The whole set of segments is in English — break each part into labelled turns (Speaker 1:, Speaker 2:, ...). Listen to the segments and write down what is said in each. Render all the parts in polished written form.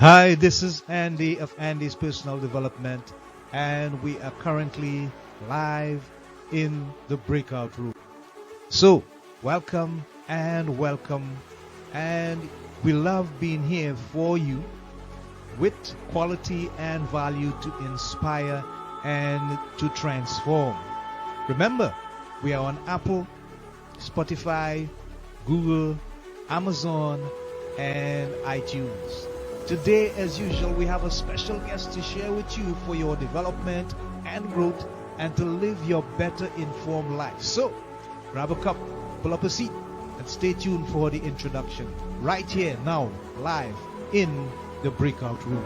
Speaker 1: Hi, this is Andy of Andy's Personal Development, and we are currently live in the breakout room. So, welcome, and we love being here for you with quality and value to inspire and to transform. Remember, we are on Apple, Spotify, Google, Amazon, and iTunes. Today, as usual, we have a special guest to share with you for your development and growth and to live your better informed life. So, grab a cup, pull up a seat, and stay tuned for the introduction right here now, live in the breakout room.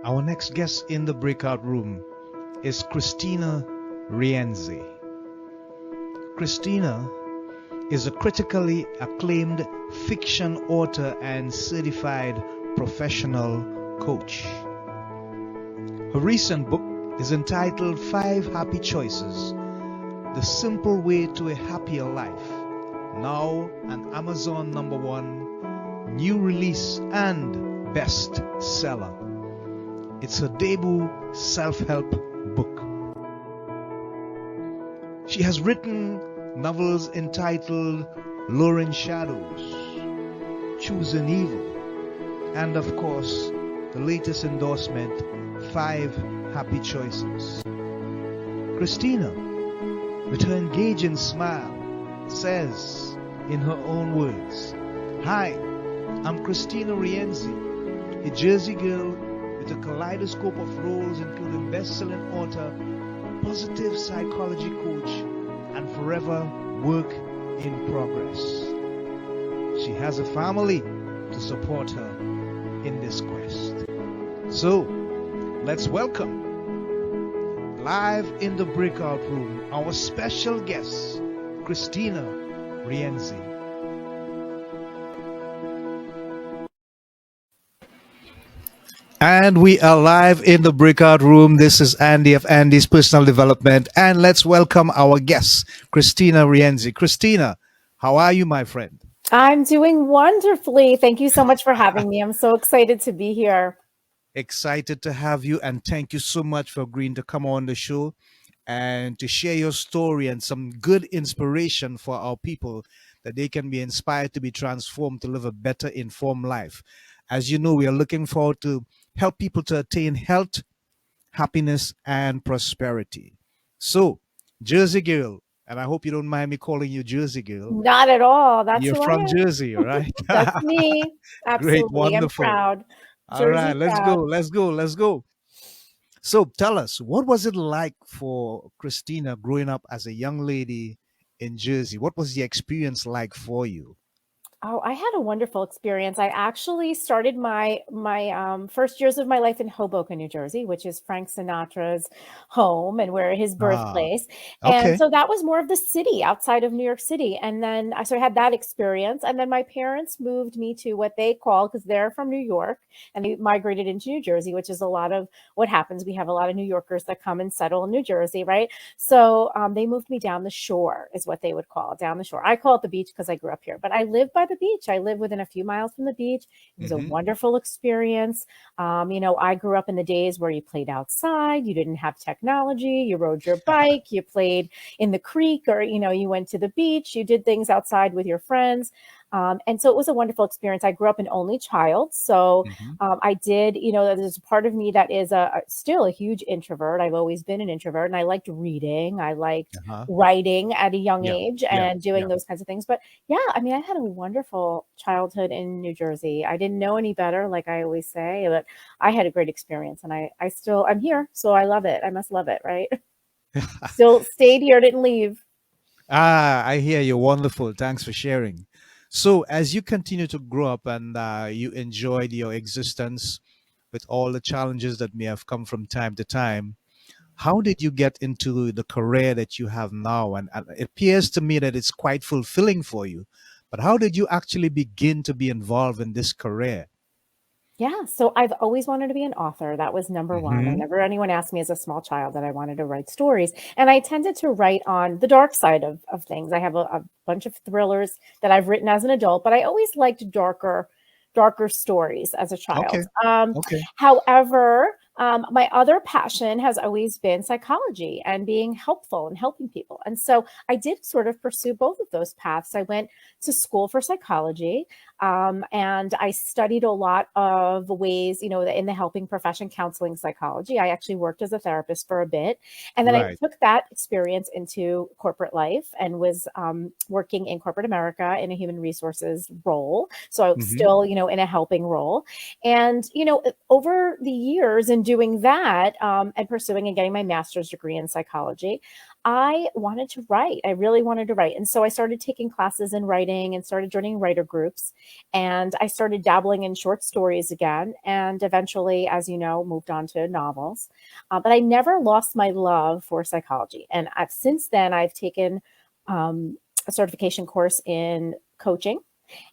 Speaker 1: Our next guest in the breakout room is Kristina Rienzi. Kristina is a critically acclaimed fiction author and certified professional coach. Her recent book is entitled 5 Happy Choices: The Simple Way to a Happier Life. Now an Amazon #1 new release and bestseller. It's her debut self-help book. She has written novels entitled Luring Shadows, Choosing Evil, and of course, the latest endorsement, 5 Happy Choices. Kristina, with her engaging smile, says in her own words, "Hi, I'm Kristina Rienzi, a Jersey girl with a kaleidoscope of roles including best-selling author, positive psychology coach, and forever work in progress. She has a family to support her in this quest." So, let's welcome, live in the breakout room, our special guest, Kristina Rienzi. And we are live in the breakout room. This is Andy of Andy's Personal Development. And let's welcome our guest, Kristina Rienzi. Kristina, how are you, my friend?
Speaker 2: I'm doing wonderfully. Thank you so much for having me. I'm so excited to be here.
Speaker 1: Excited to have you, and thank you so much for agreeing to come on the show and to share your story and some good inspiration for our people, that they can be inspired to be transformed to live a better informed life. As you know, we are looking forward to help people to attain health, happiness, and prosperity. So, Jersey girl, and I hope you don't mind me calling you Jersey girl.
Speaker 2: Not at all. That's
Speaker 1: You're
Speaker 2: who
Speaker 1: from
Speaker 2: I am.
Speaker 1: Jersey, right?
Speaker 2: That's me.
Speaker 1: Great,
Speaker 2: Absolutely. I'm
Speaker 1: wonderful.
Speaker 2: proud.
Speaker 1: All right,
Speaker 2: Jersey
Speaker 1: let's go,
Speaker 2: proud.
Speaker 1: let's go, let's go. So tell us, what was it like for Kristina growing up as a young lady in Jersey? What was the experience like for you?
Speaker 2: Oh, I had a wonderful experience. I actually started my first years of my life in Hoboken, New Jersey, which is Frank Sinatra's home and where his
Speaker 1: Ah,
Speaker 2: birthplace. And
Speaker 1: okay.
Speaker 2: so that was more of the city outside of New York City. And then I had that experience. And then my parents moved me to what they call, because they're from New York, and they migrated into New Jersey, which is a lot of what happens. We have a lot of New Yorkers that come and settle in New Jersey, right? So they moved me down the shore, is what they would call it, down the shore. I call it the beach because I grew up here, but I live by the beach. I live within a few miles from the beach. It was a
Speaker 1: Mm-hmm.
Speaker 2: wonderful experience. I grew up in the days where you played outside, you didn't have technology, you rode your bike, you played in the creek, or you went to the beach, you did things outside with your friends. And so it was a wonderful experience. I grew up an only child. So
Speaker 1: Mm-hmm.
Speaker 2: I did, there's a part of me that is still a huge introvert. I've always been an introvert, and I liked reading. I liked
Speaker 1: Uh-huh.
Speaker 2: writing at a young
Speaker 1: Yeah.
Speaker 2: age
Speaker 1: Yeah.
Speaker 2: and doing
Speaker 1: Yeah.
Speaker 2: those kinds of things. But yeah, I mean, I had a wonderful childhood in New Jersey. I didn't know any better, like I always say, but I had a great experience, and I'm here. So I love it. I must love it, right? Still stayed here, didn't leave.
Speaker 1: I hear you. Wonderful. Thanks for sharing. So, as you continue to grow up and you enjoyed your existence with all the challenges that may have come from time to time, how did you get into the career that you have now? And it appears to me that it's quite fulfilling for you. But how did you actually begin to be involved in this career?
Speaker 2: Yeah, so I've always wanted to be an author. That was number one.
Speaker 1: Hmm.
Speaker 2: Whenever anyone asked me as a small child that I wanted to write stories, and I tended to write on the dark side of things. I have a bunch of thrillers that I've written as an adult, but I always liked darker stories as a
Speaker 1: Okay.
Speaker 2: child.
Speaker 1: Okay.
Speaker 2: However, my other passion has always been psychology and being helpful and helping people. And so I did sort of pursue both of those paths. I went to school for psychology. And I studied a lot of ways, in the helping profession, counseling psychology. I actually worked as a therapist for a bit. And then I
Speaker 1: Right.
Speaker 2: took that experience into corporate life and was working in corporate America in a human resources role. So I was
Speaker 1: Hmm.
Speaker 2: still, in a helping role. And, over the years in doing that and pursuing and getting my master's degree in psychology, I wanted to write. I really wanted to write. And so I started taking classes in writing and started joining writer groups. And I started dabbling in short stories again. And eventually, as you know, moved on to novels. But I never lost my love for psychology. And since then, I've taken a certification course in coaching.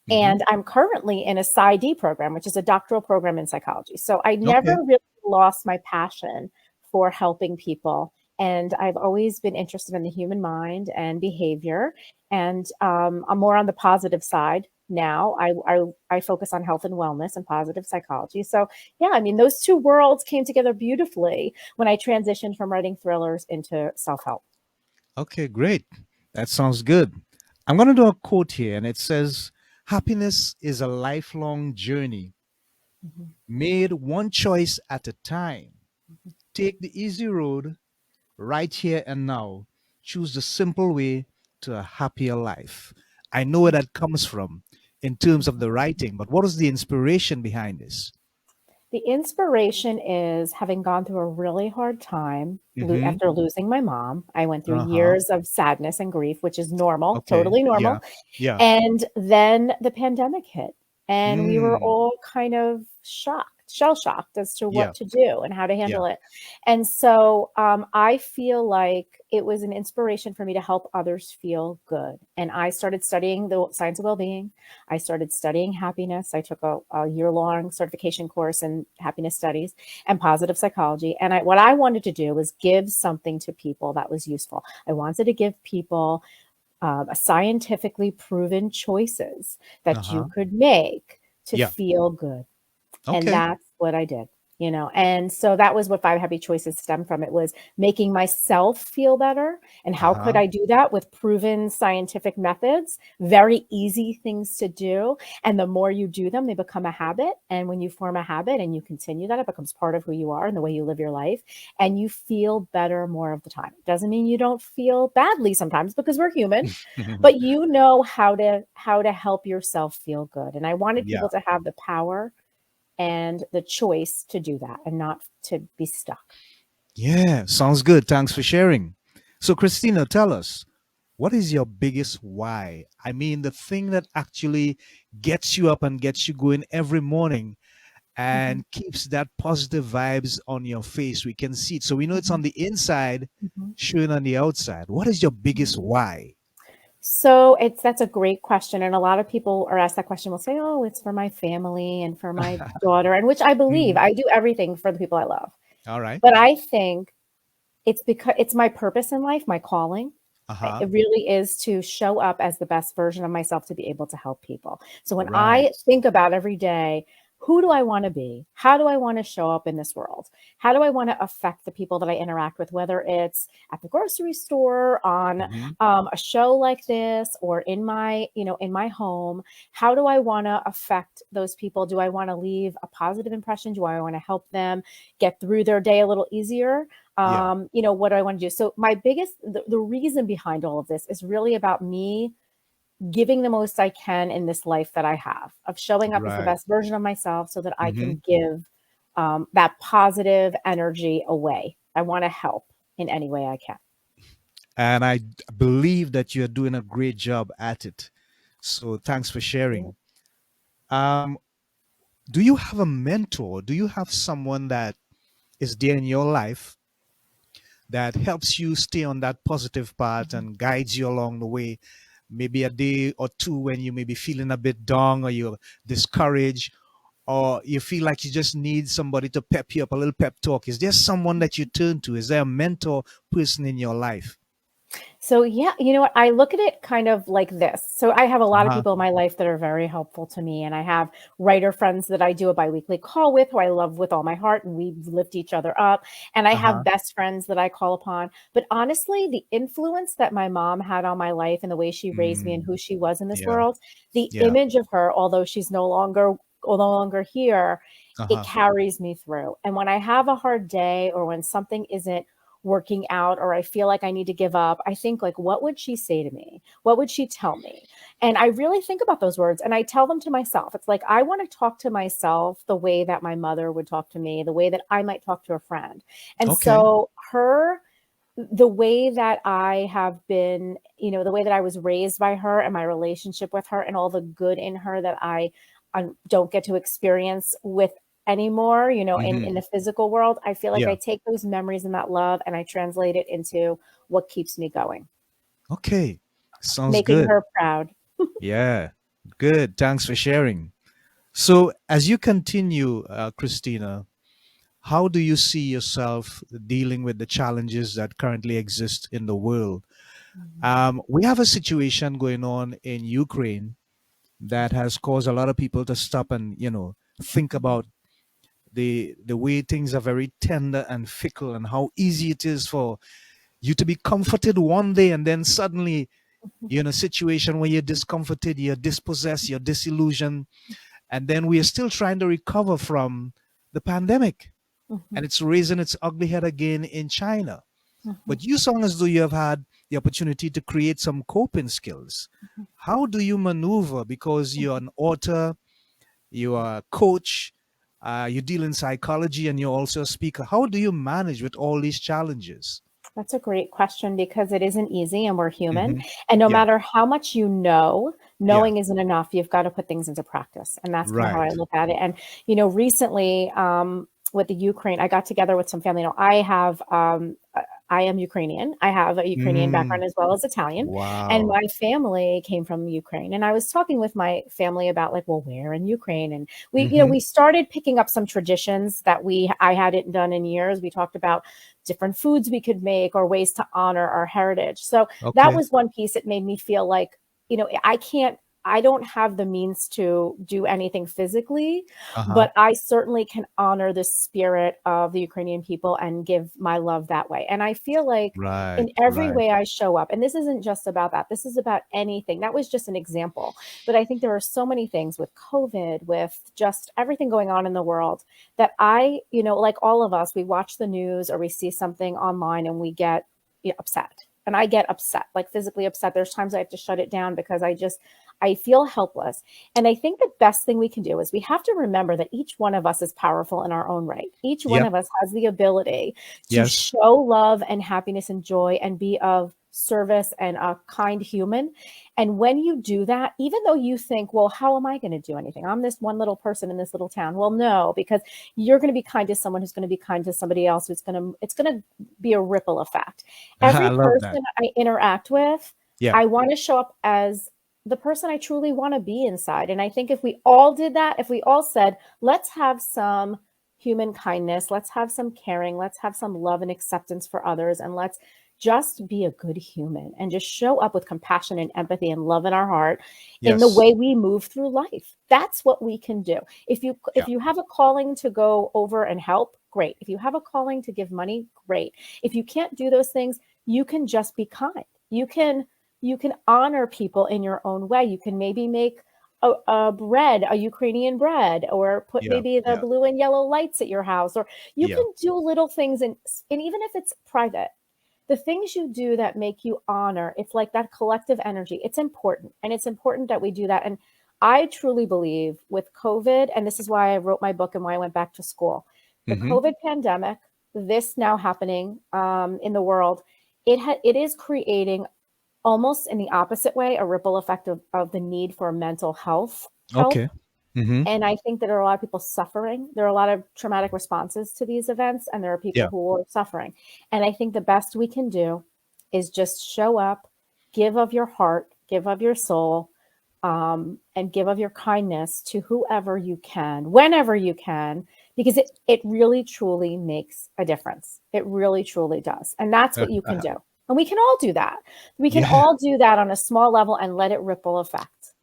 Speaker 1: Hmm.
Speaker 2: And I'm currently in a PsyD program, which is a doctoral program in psychology. So I never
Speaker 1: Okay.
Speaker 2: really lost my passion for helping people. And I've always been interested in the human mind and behavior. And I'm more on the positive side now. I focus on health and wellness and positive psychology. So, yeah, I mean, those two worlds came together beautifully when I transitioned from writing thrillers into self help.
Speaker 1: Okay, great. That sounds good. I'm going to do a quote here, and it says, happiness is a lifelong journey
Speaker 2: Mhm.
Speaker 1: made one choice at a time. Take the easy road right here and now. Choose the simple way to a happier life. I know where that comes from in terms of
Speaker 2: Mhm.
Speaker 1: the writing, but what is the inspiration behind this?
Speaker 2: The inspiration is having gone through a really hard time
Speaker 1: Mm-hmm.
Speaker 2: after losing my mom. I went through
Speaker 1: Uh-huh.
Speaker 2: years of sadness and grief, which is normal,
Speaker 1: Okay.
Speaker 2: totally
Speaker 1: Yeah.
Speaker 2: normal.
Speaker 1: Yeah.
Speaker 2: And then the pandemic hit, and we were
Speaker 1: Mm.
Speaker 2: all kind of shocked, shell shocked as to
Speaker 1: Yeah.
Speaker 2: what to do and how to
Speaker 1: Yeah.
Speaker 2: handle it. And so I feel like it was an inspiration for me to help others feel good. And I started studying the science of well being. I started studying happiness. I took a year long certification course in happiness studies and positive psychology. And what I wanted to do was give something to people that was useful. I wanted to give people scientifically proven choices that you
Speaker 1: Uh-huh.
Speaker 2: could make to
Speaker 1: Yeah.
Speaker 2: feel good. And
Speaker 1: Okay.
Speaker 2: that's what I did. And so that was what Five Happy Choices stemmed from. It was making myself feel better. And how could
Speaker 1: Uh-huh.
Speaker 2: I do that with proven scientific methods? Very easy things to do. And the more you do them, they become a habit. And when you form a habit and you continue that, it becomes part of who you are and the way you live your life. And you feel better more of the time. It doesn't mean you don't feel badly sometimes because we're human, but you know how to help yourself feel good. And I wanted
Speaker 1: Yeah.
Speaker 2: people to have the power and the choice to do that and not to be stuck.
Speaker 1: Yeah. Sounds good. Thanks for sharing. So, Christina, tell us, what is your biggest why? I mean, the thing that actually gets you up and gets you going every morning
Speaker 2: Mhm,
Speaker 1: and keeps that positive vibes on your face. We can see it. So we know it's
Speaker 2: mhm,
Speaker 1: on the inside,
Speaker 2: mhm,
Speaker 1: showing on the outside. What is your
Speaker 2: mhm.
Speaker 1: biggest why?
Speaker 2: So that's a great question, and a lot of people are asked that question will say, "Oh, it's for my family and for my daughter," and which I believe.
Speaker 1: Mhm.
Speaker 2: I do everything for the people I love.
Speaker 1: All right.
Speaker 2: But I think it's because it's my purpose in life, my calling.
Speaker 1: Uh-huh.
Speaker 2: It really is to show up as the best version of myself to be able to help people. So when
Speaker 1: Right.
Speaker 2: I think about every day, who do I want to be? How do I want to show up in this world? How do I want to affect the people that I interact with, whether it's at the grocery store, on
Speaker 1: Hmm.
Speaker 2: a show like this, or in my home? How do I want to affect those people? Do I want to leave a positive impression? Do I want to help them get through their day a little easier?
Speaker 1: Yeah.
Speaker 2: What do I want to do? So the reason behind all of this is really about me giving the most I can in this life that I have, of showing up as the
Speaker 1: Right.
Speaker 2: best version of myself so that I
Speaker 1: Hmm.
Speaker 2: can give that positive energy away. I want to help in any way I can.
Speaker 1: And I believe that you're doing a great job at it. So thanks for sharing. Um, do you have a mentor? Do you have someone that is there in your life that helps you stay on that positive path
Speaker 2: Mhm.
Speaker 1: and guides you along the way? Maybe a day or two when you may be feeling a bit down or you're discouraged. or you feel like you just need somebody to pep you up, a little pep talk, is there someone that you turn to? Is there a mentor person in your life?
Speaker 2: So yeah, you know what? I look at it kind of like this. So I have a lot of
Speaker 1: Uh-huh.
Speaker 2: people in my life that are very helpful to me, and I have writer friends that I do a biweekly call with, who I love with all my heart, and we lift each other up. And I have
Speaker 1: Uh-huh.
Speaker 2: best friends that I call upon. But honestly, the influence that my mom had on my life and the way she raised me and
Speaker 1: Mm,
Speaker 2: who she was in this
Speaker 1: yeah.
Speaker 2: world, the
Speaker 1: Yeah.
Speaker 2: image of her, although she's no longer here, it
Speaker 1: Uh-huh.
Speaker 2: carries me through. And when I have a hard day or when something isn't working out or I feel like I need to give up, I think like, what would she say to me? What would she tell me? And I really think about those words and I tell them to myself. It's like I want to talk to myself the way that my mother would talk to me, the way that I might talk to a friend. And
Speaker 1: Okay.
Speaker 2: so the way that I have been, the way that I was raised by her and my relationship with her and all the good in her that I don't get to experience with anymore, in
Speaker 1: Hmm.
Speaker 2: the physical world, I feel like I
Speaker 1: Yeah.
Speaker 2: take those memories and that love and I translate it into what keeps me going,
Speaker 1: Okay. Sounds
Speaker 2: making
Speaker 1: good.
Speaker 2: her proud.
Speaker 1: Yeah. Good. Thanks for sharing. So, as you continue, Christina, how do you see yourself dealing with the challenges that currently exist in the world?
Speaker 2: Mhm.
Speaker 1: We have a situation going on in Ukraine that has caused a lot of people to stop and think
Speaker 2: Mhm.
Speaker 1: about the way things are very tender and fickle, and how easy it is for you to be comforted one day and then suddenly
Speaker 2: Mhm.
Speaker 1: you're in a situation where you're discomforted, you're dispossessed, you're disillusioned, and then we are still trying to recover from the pandemic,
Speaker 2: Mhm.
Speaker 1: and it's raising its ugly head again in China.
Speaker 2: Mhm.
Speaker 1: But you sound as though you have had the opportunity to create some coping skills. How do you maneuver? Because you're
Speaker 2: Mhm.
Speaker 1: an author, you are a coach, you deal in psychology, and you're also a speaker. How do you manage with all these challenges?
Speaker 2: That's a great question because it isn't easy and we're human.
Speaker 1: Hmm.
Speaker 2: And no
Speaker 1: Yeah,
Speaker 2: matter how much
Speaker 1: yeah,
Speaker 2: knowing isn't enough. You've got to put things into practice. And that's kind of how I
Speaker 1: right.
Speaker 2: look at it. And, recently, with the Ukraine, I got together with some family. I am Ukrainian. I have a Ukrainian
Speaker 1: Mm,
Speaker 2: background as well as Italian. And
Speaker 1: wow.
Speaker 2: my family came from Ukraine. And I was talking with my family about like, well, where in Ukraine? And
Speaker 1: Hmm.
Speaker 2: we started picking up some traditions that I hadn't done in years. We talked about different foods we could make or ways to honor our heritage. So that
Speaker 1: Okay.
Speaker 2: was one piece. It made me feel like, I don't have the means to do anything physically,
Speaker 1: Uh-huh.
Speaker 2: but I certainly can honor the spirit of the Ukrainian people and give my love that way. And I feel like
Speaker 1: Right,
Speaker 2: in every
Speaker 1: right.
Speaker 2: way I show up, and this isn't just about that, this is about anything. That was just an example. But I think there are so many things with COVID, with just everything going on in the world that like all of us, we watch the news or we see something online and we get upset. And I get upset, like physically upset. There's times I have to shut it down because I feel helpless. And I think the best thing we can do is we have to remember that each one of us is powerful in our own right. Each one
Speaker 1: Yep.
Speaker 2: of us has the ability to
Speaker 1: Yes.
Speaker 2: show love and happiness and joy and be of service and a kind human. And when you do that, even though you think, well, how am I going to do anything? I'm this one little person in this little town. Well, no, because you're going to be kind to someone who's going to be kind to somebody else it's going to be a ripple effect.
Speaker 1: I
Speaker 2: Every
Speaker 1: love that.
Speaker 2: person I interact with,
Speaker 1: Yeah.
Speaker 2: I want to show up as the person I truly want to be inside. And I think if we all did that, if we all said, let's have some human kindness, let's have some caring, let's have some love and acceptance for others, and let's just be a good human and just show up with compassion and empathy and love in our heart in the
Speaker 1: Yes.
Speaker 2: way we move through life. That's what we can do. If you
Speaker 1: Yeah.
Speaker 2: if you have a calling to go over and help, great. If you have a calling to give money, great. If you can't do those things, you can just be kind. You can honor people in your own way. You can maybe make a bread, a Ukrainian bread, or put
Speaker 1: Yeah.
Speaker 2: maybe the
Speaker 1: Yeah.
Speaker 2: blue and yellow lights at your house, or you
Speaker 1: Yeah.
Speaker 2: can do little things, and even if it's private, the things you do that make you honor, it's like that collective energy. It's important, and it's important that we do that. And I truly believe with COVID, and this is why I wrote my book and why I went back to school, the
Speaker 1: Hmm.
Speaker 2: COVID pandemic, this now happening in the world, it is creating almost in the opposite way, a ripple effect of the need for mental health help.
Speaker 1: Okay. Hmm.
Speaker 2: And I think that there are a lot of people suffering. There are a lot of traumatic responses to these events, and there are people
Speaker 1: Yeah.
Speaker 2: who are suffering. And I think the best we can do is just show up, give of your heart, give of your soul, and give of your kindness to whoever you can, whenever you can, because it really truly makes a difference. It really truly does. And that's what you can do. And we can all do that. We can
Speaker 1: Yeah.
Speaker 2: all do that on a small level and let it ripple effect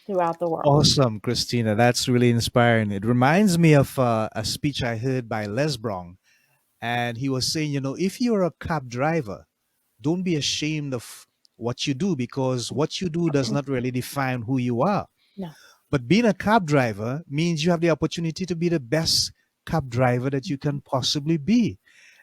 Speaker 2: throughout the world.
Speaker 1: Awesome, Christina. That's really inspiring. It reminds me of a speech I heard by Les Brown. And he was saying, if you're a cab driver, don't be ashamed of what you do, because what you do does not really define who you are.
Speaker 2: No.
Speaker 1: But being a cab driver means you have the opportunity to be the best cab driver that you can possibly be.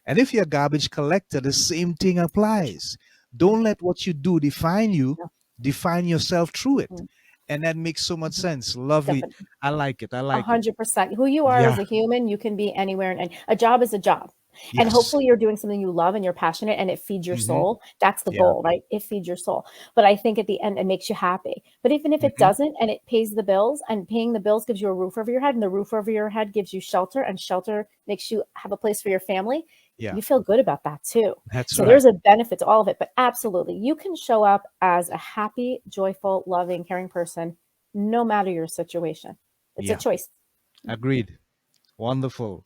Speaker 1: And if you're a garbage collector, the same thing applies.
Speaker 2: Yeah.
Speaker 1: Don't let what you do define you,
Speaker 2: No.
Speaker 1: define yourself through it.
Speaker 2: Mm,
Speaker 1: And that makes so much
Speaker 2: mhm.
Speaker 1: sense. Lovely.
Speaker 2: Definitely.
Speaker 1: I like it. I like it.
Speaker 2: 100%. Who you are as
Speaker 1: Yeah.
Speaker 2: a human, you can be anywhere, and a job is a job. And
Speaker 1: Yes.
Speaker 2: hopefully you're doing something you love and you're passionate and it feeds your
Speaker 1: Hmm.
Speaker 2: soul. That's the
Speaker 1: Yeah.
Speaker 2: goal, right? It feeds your soul. But I think at the end it makes you happy. But even if it
Speaker 1: Hmm.
Speaker 2: doesn't and it pays the bills, and paying the bills gives you a roof over your head, and the roof over your head gives you shelter, and shelter makes you have a place for your family,
Speaker 1: Yeah.
Speaker 2: you feel good about that too.
Speaker 1: That's
Speaker 2: So
Speaker 1: right.
Speaker 2: there's a benefit to all of it. But absolutely, you can show up as a happy, joyful, loving, caring person no matter your situation. It's a
Speaker 1: Yeah.
Speaker 2: choice.
Speaker 1: Agreed. Wonderful.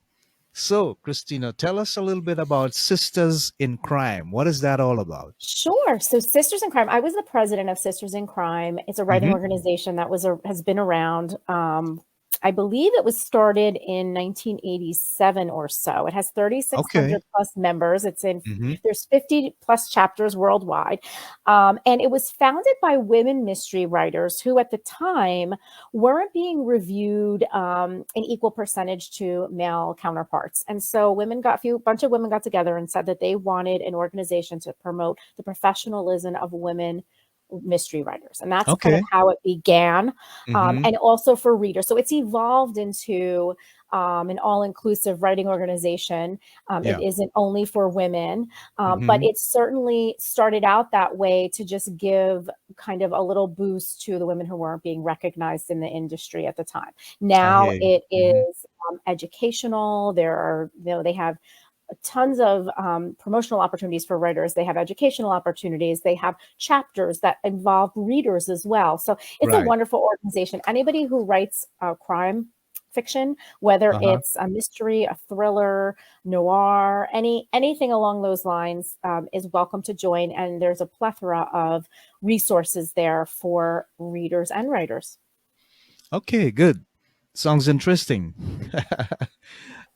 Speaker 1: So, Christina, tell us a little bit about Sisters in Crime. What is that all about?
Speaker 2: Sure. So Sisters in Crime, I was the president of Sisters in Crime. It's a writing
Speaker 1: Hmm.
Speaker 2: organization that has been around. I believe it was started in 1987 or so. It has
Speaker 1: Okay.
Speaker 2: 3,600 plus members.
Speaker 1: Hmm.
Speaker 2: There's 50 plus chapters worldwide. And it was founded by women mystery writers who at the time weren't being reviewed in equal percentage to male counterparts. And so bunch of women got together and said that they wanted an organization to promote the professionalism of women mystery writers. And that's kind of
Speaker 1: Okay.
Speaker 2: how it began.
Speaker 1: Hmm.
Speaker 2: And also for readers. So it's evolved into an all-inclusive writing organization. It
Speaker 1: Yeah.
Speaker 2: isn't only for women, but
Speaker 1: Hmm.
Speaker 2: it certainly started out that way to just give kind of a little boost to the women who weren't being recognized in the industry at the time.
Speaker 1: I
Speaker 2: Now
Speaker 1: hear you.
Speaker 2: it
Speaker 1: Hmm.
Speaker 2: is educational. They have tons of promotional opportunities for writers. They have educational opportunities. They have chapters that involve readers as well. So it's a
Speaker 1: Right.
Speaker 2: wonderful organization. Anybody who writes crime fiction, whether
Speaker 1: Uh-huh.
Speaker 2: it's a mystery, a thriller, noir, anything along those lines, is welcome to join. And there's a plethora of resources there for readers and writers.
Speaker 1: Okay, good. Sounds interesting.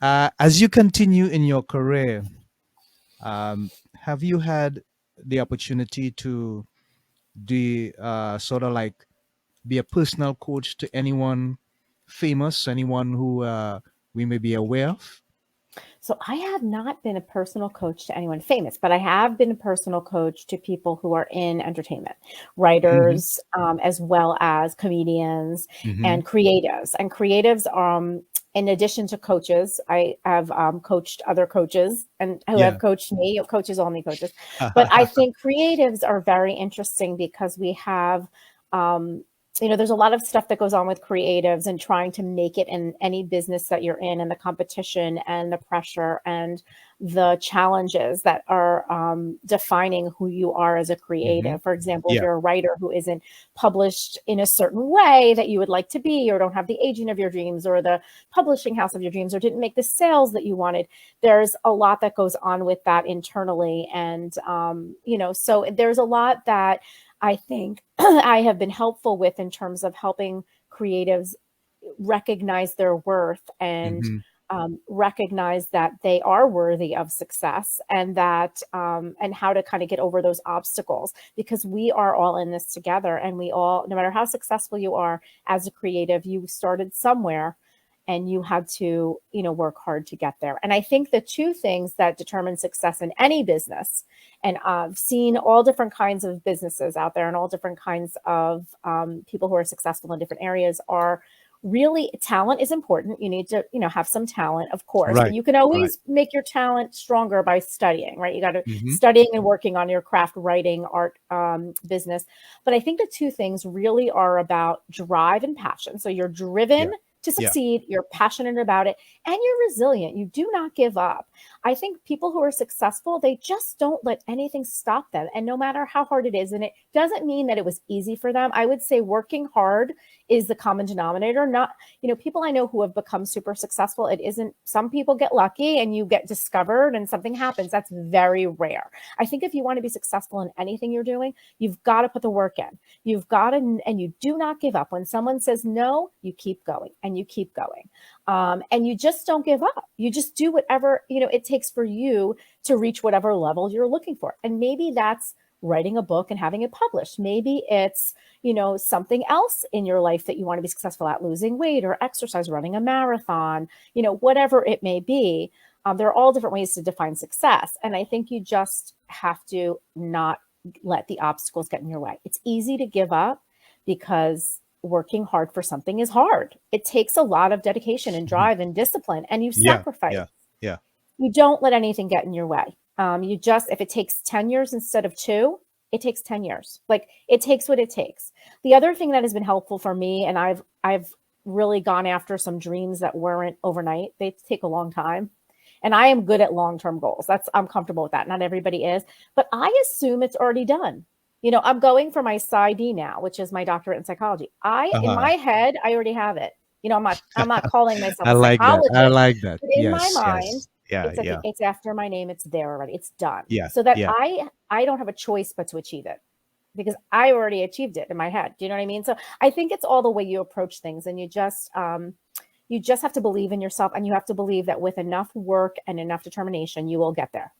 Speaker 1: As you continue in your career, have you had the opportunity to do sort of like be a personal coach to anyone famous, anyone who we may be aware of?
Speaker 2: So I have not been a personal coach to anyone famous, but I have been a personal coach to people who are in entertainment,
Speaker 1: Hmm.
Speaker 2: writers, as well as comedians
Speaker 1: Hmm.
Speaker 2: and creatives. And creatives, in addition to coaches, I have coached other coaches and who have
Speaker 1: Yeah.
Speaker 2: coached me. Coaches only coaches, but I think creatives are very interesting because we have. Um, there's a lot of stuff that goes on with creatives and trying to make it in any business that you're in, and the competition and the pressure and the challenges that are defining who you are as a
Speaker 1: Hmm.
Speaker 2: creative. For example, if
Speaker 1: Yeah.
Speaker 2: you're a writer who isn't published in a certain way that you would like to be, or don't have the agent of your dreams, or the publishing house of your dreams, or didn't make the sales that you wanted, there's a lot that goes on with that internally. And, so there's a lot that I think I have been helpful with in terms of helping creatives recognize their worth and
Speaker 1: Hmm.
Speaker 2: recognize that they are worthy of success, and that and how to kind of get over those obstacles, because we are all in this together, and we all, no matter how successful you are as a creative, you started somewhere and you had to work hard to get there. And I think the two things that determine success in any business, and I've seen all different kinds of businesses out there and all different kinds of people who are successful in different areas, are really, talent is important. You need to have some talent, of course, but
Speaker 1: Right.
Speaker 2: you can
Speaker 1: Right.
Speaker 2: always make your talent stronger by studying, right? You got to
Speaker 1: Hmm.
Speaker 2: studying and working on your craft, writing, art, business. But I think the two things really are about drive and passion. So you're driven
Speaker 1: Yeah.
Speaker 2: to
Speaker 1: Yeah.
Speaker 2: succeed. You're passionate about it, and you're resilient. You do not give up. I think people who are successful, they just don't let anything stop them. And no matter how hard it is, and it doesn't mean that it was easy for them. I would say working hard is the common denominator. Not, people I know who have become super successful, it isn't, some people get lucky and you get discovered and something happens. That's very rare. I think if you want to be successful in anything you're doing, you've got to put the work in. You've got to, and you do not give up. When someone says no, you keep going and you keep going. And you just don't give up. You just do whatever, it takes for you to reach whatever level you're looking for. And maybe that's writing a book and having it published. Maybe it's, something else in your life that you want to be successful at, losing weight or exercise, running a marathon, whatever it may be. There are all different ways to define success. And I think you just have to not let the obstacles get in your way. It's easy to give up because working hard for something is hard. It takes a lot of dedication and drive and discipline, and you sacrifice.
Speaker 1: Yeah.
Speaker 2: You don't let anything get in your way. If it takes 10 years instead of 2, it takes 10 years. Like, it takes what it takes. The other thing that has been helpful for me, and I've really gone after some dreams that weren't overnight. They take a long time. And I am good at long-term goals. I'm comfortable with that. Not everybody is, but I assume it's already done. I'm going for my PsyD now, which is my doctorate in psychology. In my head, I already have it. I'm not calling myself
Speaker 1: I
Speaker 2: a
Speaker 1: like that.
Speaker 2: psychologist.
Speaker 1: I like that.
Speaker 2: But in my
Speaker 1: Yes.
Speaker 2: mind,
Speaker 1: Yeah.
Speaker 2: it's after my name. It's there already. It's done.
Speaker 1: Yeah.
Speaker 2: So that
Speaker 1: Yeah.
Speaker 2: I don't have a choice but to achieve it, because I already achieved it in my head. Do you know what I mean? So I think it's all the way you approach things, and you just have to believe in yourself, and you have to believe that with enough work and enough determination, you will get there.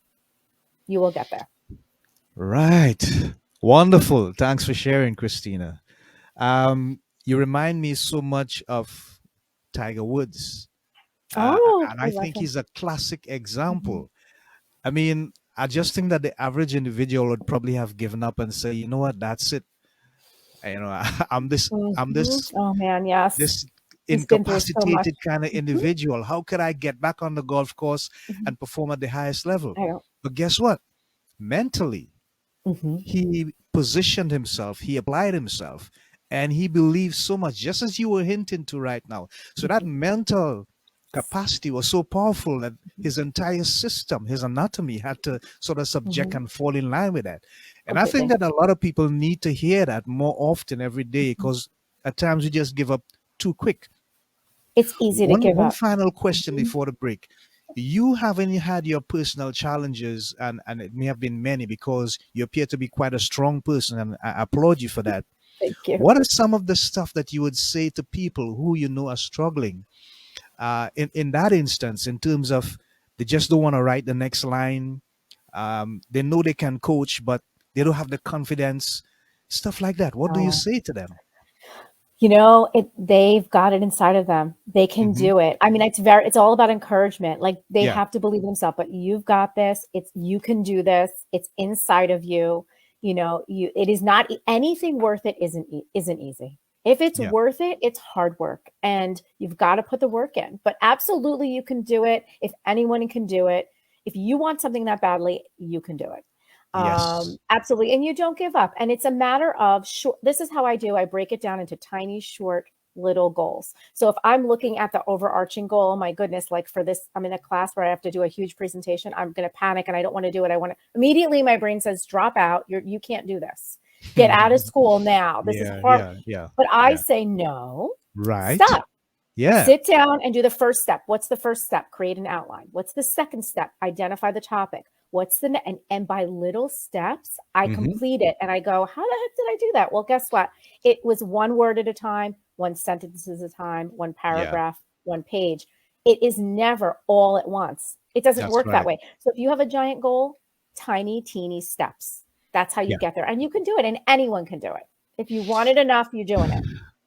Speaker 2: You will get there.
Speaker 1: Right. Wonderful. Thanks for sharing, Kristina. You remind me so much of Tiger Woods. And I
Speaker 2: love
Speaker 1: think
Speaker 2: him.
Speaker 1: he's a classic example. I mean, I just think that the average individual would probably have given up and say, you know what, that's it. I'm this
Speaker 2: Oh man, yes.
Speaker 1: this
Speaker 2: He's been through so much.
Speaker 1: incapacitated kind of individual. How could I get back on the golf course and perform at the highest level?
Speaker 2: I don't.
Speaker 1: But guess what? Mentally, he positioned himself, he applied himself, and he believed so much, just as you were hinting to right now. So that mental capacity was so powerful that his entire system, his anatomy, had to sort of subject and fall in line with that. And I think that a lot of people need to hear that more often every day, because at times we just give up too quick.
Speaker 2: It's easy to give
Speaker 1: One
Speaker 2: up.
Speaker 1: final question before the break. You haven't had your personal challenges, and it may have been many, because you appear to be quite a strong person, and I applaud you for that.
Speaker 2: Thank you.
Speaker 1: What are some of the stuff that you would say to people who are struggling in that instance, in terms of they just don't want to write the next line? They know they can coach, but they don't have the confidence, stuff like that. What do you say to them?
Speaker 2: They've got it inside of them. They can do it. I mean, it's all about encouragement. Like, they have to believe in themselves, but you've got this. You can do this. It's inside of you. It is not anything worth it. Isn't easy. If it's worth it, it's hard work, and you've got to put the work in. But absolutely, you can do it. If anyone can do it, if you want something that badly, you can do it.
Speaker 1: Yes.
Speaker 2: Absolutely. And you don't give up. And it's a matter of this is how I do. I break it down into tiny, short, little goals. So if I'm looking at the overarching goal, my goodness, like for this, I'm in a class where I have to do a huge presentation. I'm going to panic and I don't want to do it. Immediately my brain says, drop out. You can't do this. Get out of school now. This is hard. But I say, no, stop.
Speaker 1: Yeah.
Speaker 2: Sit down and do the first step. What's the first step? Create an outline. What's the second step? Identify the topic. What's the and by little steps, I complete it, and I go, how the heck did I do that? Well, guess what? It was one word at a time, one sentence at a time, one paragraph, one page. It is never all at once. It doesn't work that way. So if you have a giant goal, tiny, teeny steps. That's how you get there, and you can do it, and anyone can do it. If you want it enough, you're doing it.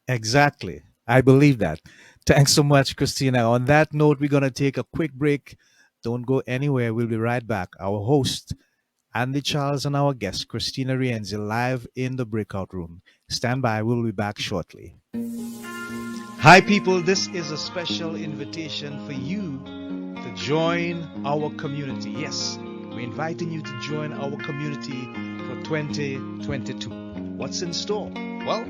Speaker 1: Exactly. I believe that. Thanks so much, Kristina. On that note, we're going to take a quick break. Don't go anywhere. We'll be right back. Our host, Andy Charles, and our guest, Kristina Rienzi, live in the breakout room. Stand by. We'll be back shortly. Hi, people. This is a special invitation for you to join our community. Yes, we're inviting you to join our community for 2022. What's in store? Well,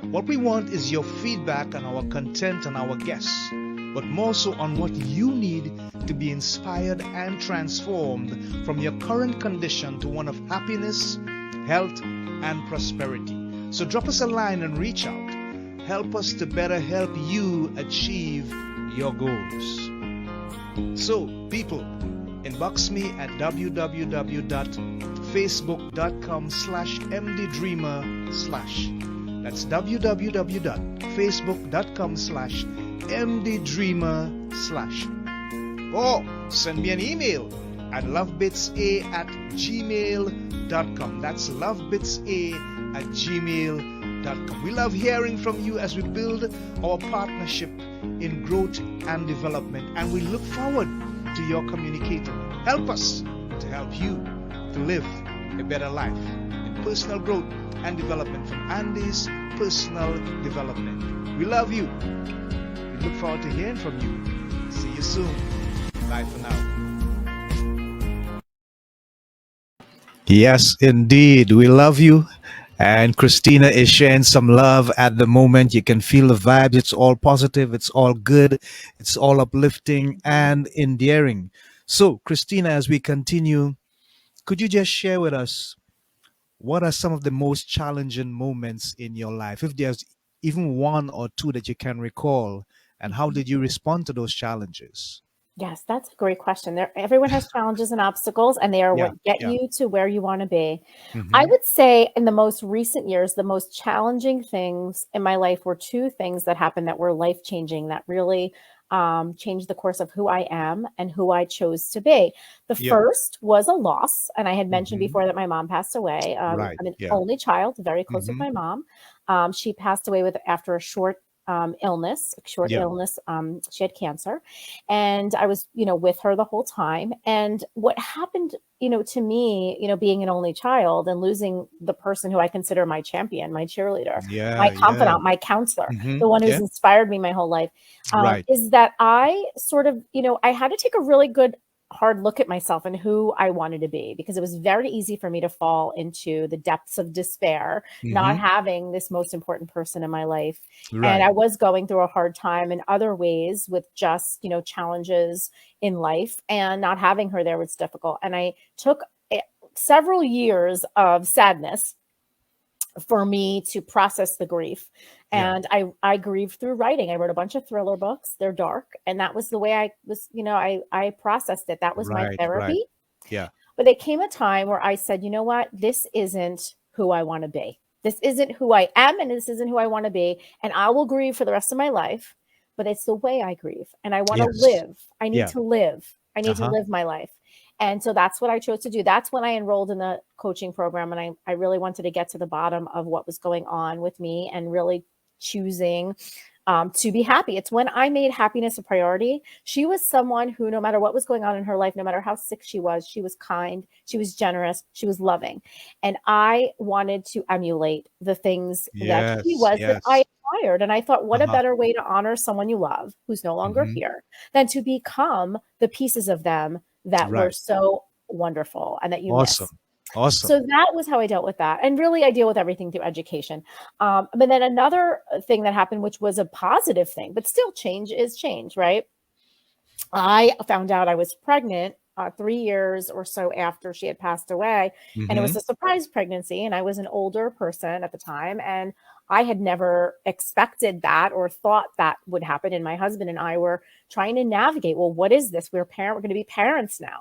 Speaker 1: What we want is your feedback on our content and our guests, but more so on what you need to be inspired and transformed from your current condition to one of happiness, health, and prosperity. So drop us a line and reach out. Help us to better help you achieve your goals. So, people, inbox me at www.facebook.com/mddreamer/. That's www.facebook.com/mddreamer/. Or send me an email at lovebitsa@gmail.com. That's lovebitsa@gmail.com. We love hearing from you as we build our partnership in growth and development, and we look forward to your communicating. Help us to help you to live a better life in personal growth and development from Andy's Personal Development. We love you. We look forward to hearing from you. See you soon. Bye for now. Yes, indeed. We love you. And Christina is sharing some love at the moment. You can feel the vibes. It's all positive. It's all good. It's all uplifting and endearing. So, Christina, as we continue, could you just share with us what are some of the most challenging moments in your life? If there's even one or two that you can recall, and how did you respond to those challenges?
Speaker 2: Yes, that's a great question. Everyone has challenges and obstacles, and they are
Speaker 1: Yeah,
Speaker 2: what get
Speaker 1: yeah.
Speaker 2: you to where you want to be. I
Speaker 1: Mm-hmm.
Speaker 2: would say in the most recent years, the most challenging things in my life were two things that happened that were life changing, that really changed the course of who I am and who I chose to be. The
Speaker 1: Yeah.
Speaker 2: first was a loss, and I had mentioned
Speaker 1: Mm-hmm.
Speaker 2: before that my mom passed away.
Speaker 1: Right.
Speaker 2: I'm an
Speaker 1: Yeah.
Speaker 2: only child, very close with
Speaker 1: Mm-hmm.
Speaker 2: my mom. She passed away after a short illness.
Speaker 1: Yeah.
Speaker 2: She had cancer, and I was, with her the whole time. And what happened, to me, being an only child and losing the person who I consider my champion, my cheerleader, my
Speaker 1: Yeah. Yeah.
Speaker 2: confidant, my counselor,
Speaker 1: Mm-hmm.
Speaker 2: the one who's
Speaker 1: Yeah.
Speaker 2: inspired me my whole life,
Speaker 1: Right.
Speaker 2: is that I sort of, I had to take a really good hard look at myself and who I wanted to be, because it was very easy for me to fall into the depths of despair, not
Speaker 1: Mm-hmm.
Speaker 2: having this most important person in my life. And
Speaker 1: Right.
Speaker 2: I was going through a hard time in other ways with just, challenges in life, and not having her there was difficult. And I took several years of sadness for me to process the grief.
Speaker 1: Yeah.
Speaker 2: And I grieved through writing. I wrote a bunch of thriller books. They're dark. And that was the way I was, I processed it. That was my
Speaker 1: Right. Right.
Speaker 2: therapy.
Speaker 1: Yeah.
Speaker 2: But there came a time where I said, you know what? This isn't who I want to be. This isn't who I am, and this isn't who I want to be. And I will grieve for the rest of my life, but it's the way I grieve. And I want to
Speaker 1: Yes.
Speaker 2: live. I need
Speaker 1: Yeah.
Speaker 2: to live. I need to
Speaker 1: Uh-huh.
Speaker 2: live my life. And so that's what I chose to do. That's when I enrolled in the coaching program. And I really wanted to get to the bottom of what was going on with me, and really choosing to be happy. It's when I made happiness a priority. She was someone who, no matter what was going on in her life, no matter how sick she was kind, she was generous, she was loving. And I wanted to emulate the things that she
Speaker 1: Yes.
Speaker 2: was, that I
Speaker 1: Yes.
Speaker 2: admired. And I thought, what a
Speaker 1: Uh-huh.
Speaker 2: better way to honor someone you love who's no longer
Speaker 1: Mm-hmm.
Speaker 2: here than to become the pieces of them that were
Speaker 1: Right.
Speaker 2: so wonderful and that you miss.
Speaker 1: Awesome. Awesome.
Speaker 2: So that was how I dealt with that. And really, I deal with everything through education. But then another thing that happened, which was a positive thing, but still change is change, right? I found out I was pregnant 3 years or so after she had passed away. And it
Speaker 1: Mm-hmm.
Speaker 2: was a surprise pregnancy. And I was an older person at the time. And I had never expected that or thought that would happen. And my husband and I were trying to navigate, well, what is this? We're going to be parents now.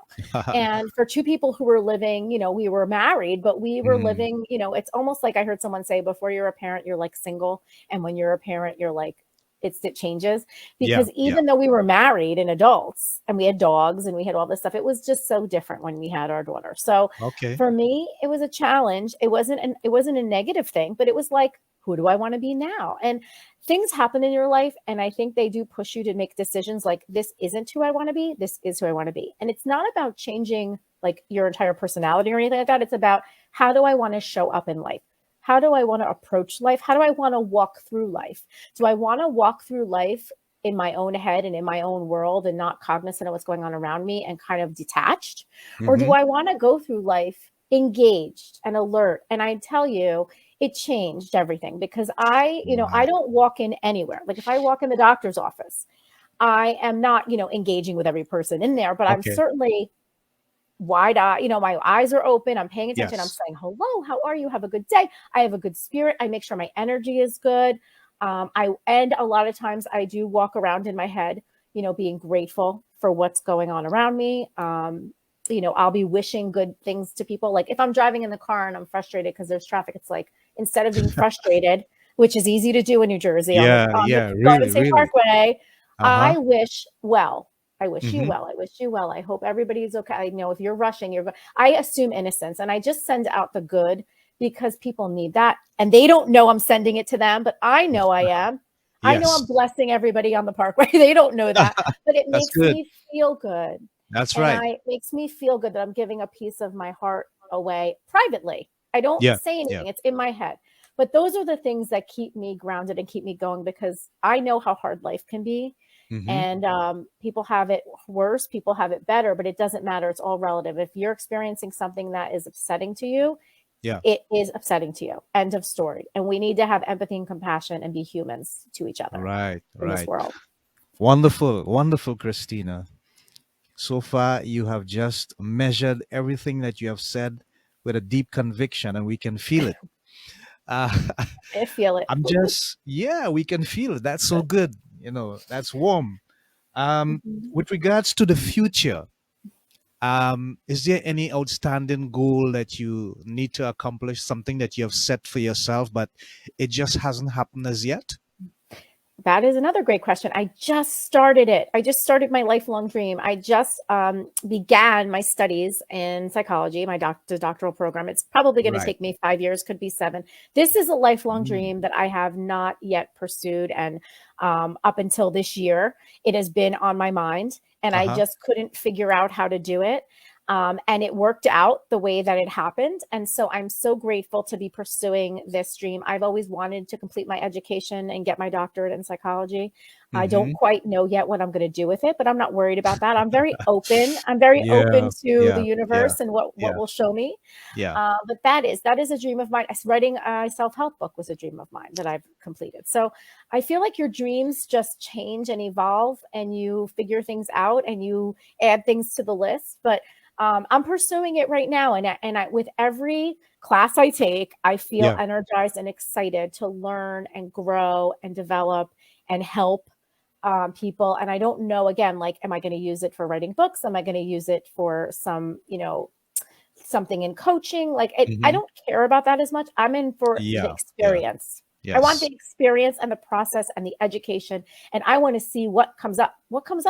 Speaker 2: And for two people who were living, we were married, but we were
Speaker 1: Mm.
Speaker 2: living, it's almost like I heard someone say, before you're a parent, you're like single. And when you're a parent, you're like, it changes,
Speaker 1: Yeah.
Speaker 2: because
Speaker 1: Yeah.
Speaker 2: even though we were married and adults and we had dogs and we had all this stuff, it was just so different when we had our daughter. So
Speaker 1: Okay.
Speaker 2: for me, it was a challenge. It wasn't a negative thing, but it was like, who do I want to be now? And things happen in your life, and I think they do push you to make decisions like, this isn't who I want to be. This is who I want to be. And it's not about changing like your entire personality or anything like that. It's about, how do I want to show up in life? How do I want to approach life? How do I want to walk through life? Do I want to walk through life in my own head and in my own world and not cognizant of what's going on around me and kind of detached? Or
Speaker 1: Mm-hmm.
Speaker 2: do I want to go through life engaged and alert? And I tell you, it changed everything because I, I
Speaker 1: Right.
Speaker 2: don't walk in anywhere. Like if I walk in the doctor's office, I am not, engaging with every person in there, but I'm
Speaker 1: Okay.
Speaker 2: certainly wide eye, my eyes are open. I'm paying attention. I'm
Speaker 1: Yes.
Speaker 2: saying, hello, how are you? Have a good day. I have a good spirit. I make sure my energy is good. And a lot of times I do walk around in my head, being grateful for what's going on around me. I'll be wishing good things to people. Like if I'm driving in the car and I'm frustrated because there's traffic, it's like, instead of being frustrated, which is easy to do in New Jersey on the
Speaker 1: Yeah. Yeah.
Speaker 2: Garden
Speaker 1: Really.
Speaker 2: State
Speaker 1: Really.
Speaker 2: Parkway,
Speaker 1: Uh-huh.
Speaker 2: I wish well. I wish you
Speaker 1: Mm-hmm.
Speaker 2: well. I wish you well. I hope everybody's okay. I know if you're rushing, I assume innocence and I just send out the good because people need that. And they don't know I'm sending it to them, but I know I am. I know I'm
Speaker 1: Yes.
Speaker 2: blessing everybody on the parkway. They don't know that, but it
Speaker 1: That's
Speaker 2: makes
Speaker 1: good.
Speaker 2: me feel good.
Speaker 1: That's
Speaker 2: And
Speaker 1: right.
Speaker 2: it makes me feel good that I'm giving a piece of my heart away privately. I don't
Speaker 1: Yeah.
Speaker 2: say
Speaker 1: Yeah.
Speaker 2: anything. It's in my head. But those are the things that keep me grounded and keep me going because I know how hard life can be.
Speaker 1: Mm-hmm.
Speaker 2: And people have it worse, people have it better, but it doesn't matter. It's all relative. If you're experiencing something that is upsetting to you,
Speaker 1: Yeah.
Speaker 2: it is upsetting to you. End of story. And we need to have empathy and compassion and be humans to each other
Speaker 1: Right.
Speaker 2: in this
Speaker 1: Right.
Speaker 2: world.
Speaker 1: Wonderful. Wonderful, Christina. So far, you have just measured everything that you have said with a deep conviction, and we can feel it. Uh,
Speaker 2: I feel it.
Speaker 1: I'm just, yeah, we can feel it. That's so good. That's warm. Um,
Speaker 2: Mhm.
Speaker 1: with regards to the future, is there any outstanding goal that you need to accomplish, something that you have set for yourself, but it just hasn't happened as yet?
Speaker 2: That is another great question. I just started it. I just started my lifelong dream. I just began my studies in psychology, my doctoral program. It's probably going to
Speaker 1: Right.
Speaker 2: take me 5 years, could be 7. This is a lifelong
Speaker 1: Mm.
Speaker 2: dream that I have not yet pursued. And up until this year, it has been on my mind, and I
Speaker 1: Uh-huh.
Speaker 2: just couldn't figure out how to do it. And it worked out the way that it happened. And so I'm so grateful to be pursuing this dream. I've always wanted to complete my education and get my doctorate in psychology. I don't
Speaker 1: Mm-hmm.
Speaker 2: quite know yet what I'm going to do with it, but I'm not worried about that. I'm very open. I'm very open
Speaker 1: Yeah.
Speaker 2: to the
Speaker 1: Yeah. Yeah.
Speaker 2: universe and what
Speaker 1: Yeah.
Speaker 2: will show me.
Speaker 1: Yeah.
Speaker 2: But that is a dream of mine. Writing a self-help book was a dream of mine that I've completed. So I feel like your dreams just change and evolve, and you figure things out and you add things to the list. But I'm pursuing it right now, with every class I take, I feel
Speaker 1: Yeah.
Speaker 2: energized and excited to learn and grow and develop and help people. And I don't know, again, like, am I going to use it for writing books? Am I going to use it for something in coaching? Like, I
Speaker 1: Mm-hmm.
Speaker 2: don't care about that as much. I'm in for the
Speaker 1: Yeah. Yeah.
Speaker 2: experience. I want
Speaker 1: Yes.
Speaker 2: the experience and the process and the education. And I want to see what comes up